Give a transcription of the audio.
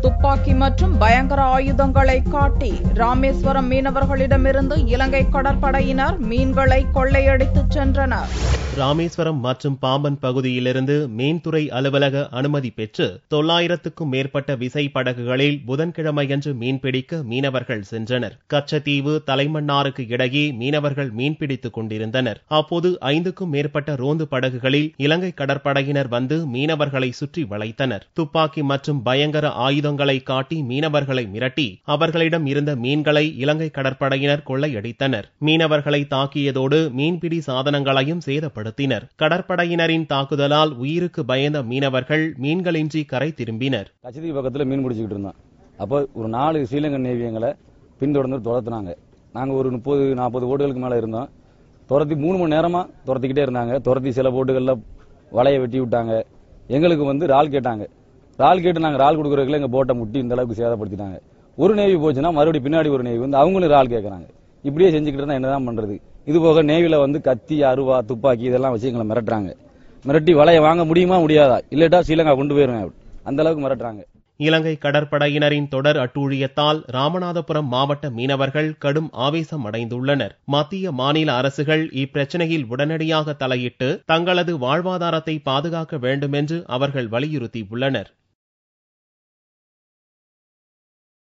துப்பாக்கி மற்றும் பயங்கர ஆயுதங்களை காட்டி ராமேஸ்வரம் மீனவர்களிடமிருந்து இலங்கை கடற்படையினர் மீன்களை கொள்ளையடித்துச் சென்றனர். ராமேஸ்வரம் மற்றும் பாம்பன் பகுதியிலிருந்து மீன்துறை அலுவலக அனுமதி பெற்று 900க்கும் மேற்பட்ட விசை படகுகளில் புதன்கிழமையன்று மீன்பிடிக்க மீனவர்கள் சென்றனர். கச்சத்தீவு தலைமன்னாருக்கு இடையே மீனவர்கள் மீன்பிடித்துக் கொண்டிருந்தனர். அப்போது 5க்கும் மேற்பட்ட ரோந்து படகுகளில் இலங்கை கடற்படையினர் வந்து மீனவர்களை சுற்றி வளைத்தனர். துப்பாக்கி மற்றும் பயங்கர ஆயுதங்களை காட்டி மீனவர்களை மிரட்டி அவர்களிடம் இருந்த மீன்களை இலங்கை கடற்படையினர் கொள்ளையடித்தனர். மீனவர்களை தாக்கியதோடு மீன்பிடி சாதனங்களையும் சேதப்படுத்தினர். கடற்படையினரின் தாக்குதலால் உயிருக்கு பயந்த மீனவர்கள் மீன்களின்றி கரை திரும்பினர். கச்சத்தீவு பக்கத்துல மீன் பிடிச்சிட்டு இருந்தோம். அப்போ ஒரு 4 ஸ்ரீலங்கன் நேவி எங்களை பின்தொடர்ந்து துரத்துனாங்க. நாங்க ஒரு 30-40 போட்டுகளுக்கு மேல இருந்தோம். துரத்தி 3 மணி நேரமா துரத்திக்கிட்டே இருந்தாங்க. துரத்தி சில போட்டுகள்ல வலையை வெட்டி விட்டாங்க. எங்களுக்கு ரால் கேட்டாங்க. ரால் கேட்டு நாங்க ரால் கொடுக்கறதுல எங்க போட்டை முட்டி இந்த அளவுக்கு சேதப்படுத்திட்டாங்க. ஒரு நேவி போச்சுன்னா மறுபடியும் பின்னாடி ஒரு நேவி அவங்களும் ரால் கேட்கறாங்க. இப்படியே செஞ்சுக்கிட்டு இருந்தா என்னதான் பண்றது? இது போக நேவில கத்தி, அருவா, துப்பாக்கி இதெல்லாம் வச்சு எங்களை மிரட்டுறாங்க. மிரட்டி வலையை வாங்க முடியுமா முடியாதா, இல்லட்டா ஸ்ரீலங்கா கொண்டு போயிருவேன், அந்த அளவுக்கு மிரட்டுறாங்க. இலங்கை கடற்படையினரின் தொடர் அட்டூழியத்தால் ராமநாதபுரம் மாவட்ட மீனவர்கள் கடும் ஆவேசம் அடைந்துள்ளனர். மத்திய மாநில அரசுகள் இப்பிரச்சனையில் உடனடியாக தலையிட்டு தங்களது வாழ்வாதாரத்தை பாதுகாக்க வேண்டும் என்று அவர்கள் வலியுறுத்தியுள்ளனர்.